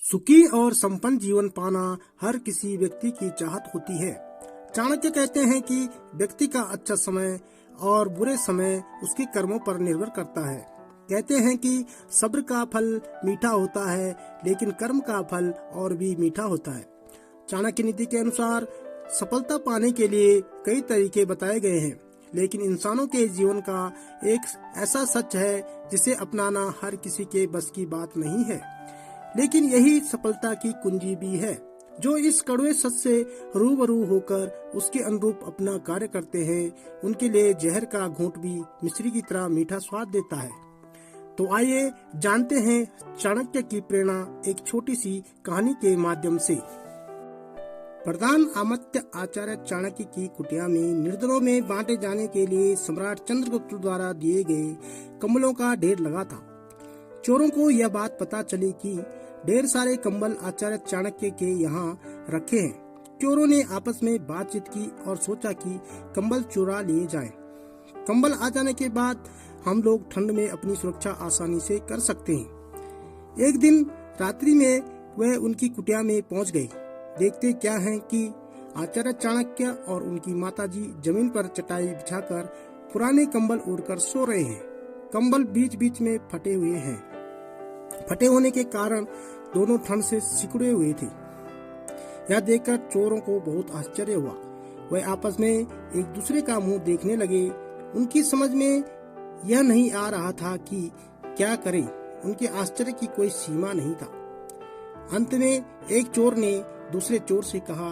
सुखी और संपन्न जीवन पाना हर किसी व्यक्ति की चाहत होती है। चाणक्य कहते हैं कि व्यक्ति का अच्छा समय और बुरे समय उसके कर्मों पर निर्भर करता है। कहते हैं कि सब्र का फल मीठा होता है, लेकिन कर्म का फल और भी मीठा होता है। चाणक्य नीति के अनुसार सफलता पाने के लिए कई तरीके बताए गए हैं, लेकिन इंसानों के जीवन का एक ऐसा सच है जिसे अपनाना हर किसी के बस की बात नहीं है। लेकिन यही सफलता की कुंजी भी है। जो इस कड़वे सच से रूबरू होकर उसके अनुरूप अपना कार्य करते हैं, उनके लिए जहर का घूंट भी मिश्री की तरह मीठा स्वाद देता है। तो आइए जानते हैं चाणक्य की प्रेरणा एक छोटी सी कहानी के माध्यम से। प्रधान अमात्य आचार्य चाणक्य की कुटिया में निर्धनों में बांटे जाने के लिए सम्राट चंद्रगुप्त द्वारा दिए गए कंबलों का ढेर लगा था। चोरों को यह बात पता चली कि ढेर सारे कंबल आचार्य चाणक्य के यहाँ रखे हैं। चोरों ने आपस में बातचीत की और सोचा कि कंबल चुरा लिए जाएं। कंबल आ जाने के बाद हम लोग ठंड में अपनी सुरक्षा आसानी से कर सकते हैं। एक दिन रात्रि में वह उनकी कुटिया में पहुंच गए। देखते क्या है कि आचार्य चाणक्य और उनकी माताजी जमीन पर चटाई बिछाकर पुराने कंबल ओढ़कर सो रहे हैं। कंबल बीच बीच में फटे हुए हैं। फटे होने के कारण दोनों ठंड से सिकुड़े हुए थे। यह देखकर चोरों को बहुत आश्चर्य हुआ। वह आपस में एक दूसरे का मुंह देखने लगे। उनकी समझ में यह नहीं आ रहा था कि क्या करें। उनके आश्चर्य की कोई सीमा नहीं था। अंत में एक चोर ने दूसरे चोर से कहा,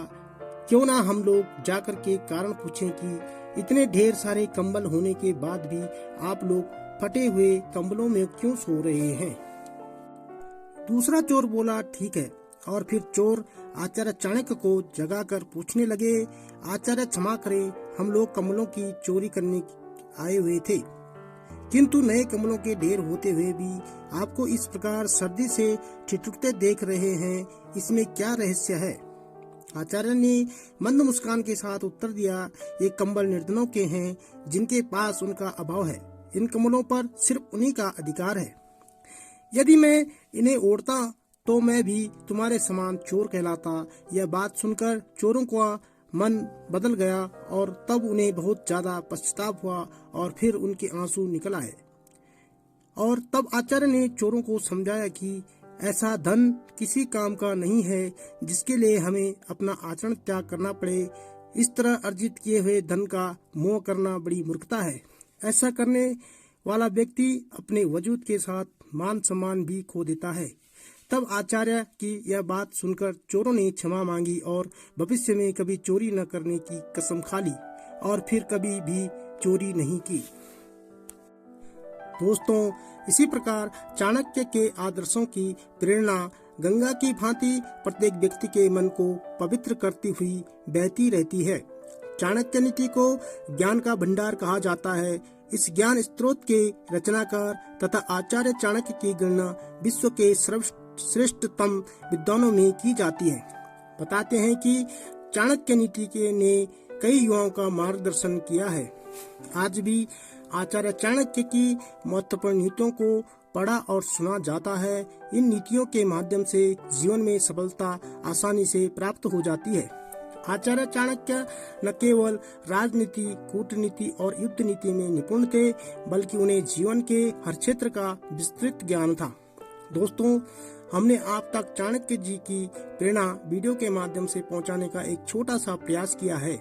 क्यों ना हम लोग जाकर के कारण पूछें कि इतने ढेर सारे कंबल होने के बाद भी आप लोग फटे हुए कंबलों में क्यों सो रहे हैं। दूसरा चोर बोला, ठीक है। और फिर चोर आचार्य चाणक्य को जगाकर पूछने लगे, आचार्य क्षमा करें, हम लोग कंबलों की चोरी करने आए हुए थे, किंतु नए कंबलों के ढेर होते हुए भी आपको इस प्रकार सर्दी से ठिठुरते देख रहे हैं, इसमें क्या रहस्य है। आचार्य ने मंद मुस्कान के साथ उत्तर दिया, ये कंबल निर्धनों के हैं जिनके पास उनका अभाव है। इन कंबलों पर सिर्फ उन्हीं का अधिकार है। यदि मैं इन्हें ओढ़ता तो मैं भी तुम्हारे समान चोर कहलाता। यह बात सुनकर चोरों का मन बदल गया और तब उन्हें बहुत ज्यादा पश्चाताप हुआ और फिर उनके आंसू निकल आए। और तब आचार्य ने चोरों को समझाया कि ऐसा धन किसी काम का नहीं है जिसके लिए हमें अपना आचरण त्याग करना पड़े। इस तरह अर्जित किए हुए धन का मोह करना बड़ी मूर्खता है। ऐसा करने वाला व्यक्ति अपने वजूद के साथ मान सम्मान भी खो देता है। तब आचार्य की यह बात सुनकर चोरों ने क्षमा मांगी और भविष्य में कभी चोरी न करने की कसम खा ली और फिर कभी भी चोरी नहीं की। दोस्तों, इसी प्रकार चाणक्य के आदर्शों की प्रेरणा गंगा की भांति प्रत्येक व्यक्ति के मन को पवित्र करती हुई बहती रहती है। चाणक्य नीति को ज्ञान का भंडार कहा जाता है। इस ज्ञान स्रोत के रचनाकार तथा आचार्य चाणक्य की गणना विश्व के श्रेष्ठतम विद्वानों में की जाती है। बताते हैं कि चाणक्य नीति ने कई युवाओं का मार्गदर्शन किया है। आज भी आचार्य चाणक्य की महत्वपूर्ण नीतियों को पढ़ा और सुना जाता है। इन नीतियों के माध्यम से जीवन में सफलता आसानी से प्राप्त हो जाती है। आचार्य चाणक्य न केवल राजनीति, कूटनीति और युद्ध नीति में निपुण थे, बल्कि उन्हें जीवन के हर क्षेत्र का विस्तृत ज्ञान था। दोस्तों, हमने आप तक चाणक्य जी की प्रेरणा वीडियो के माध्यम से पहुंचाने का एक छोटा सा प्रयास किया है।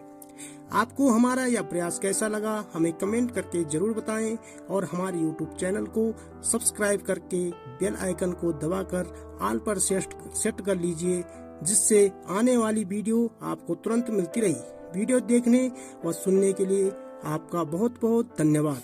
आपको हमारा यह प्रयास कैसा लगा, हमें कमेंट करके जरूर बताएं और हमारे YouTube चैनल को सब्सक्राइब करके बेल आइकन को दबाकर ऑल पर सेट कर लीजिए, जिससे आने वाली वीडियो आपको तुरंत मिलती रही। वीडियो देखने व सुनने के लिए आपका बहुत बहुत धन्यवाद।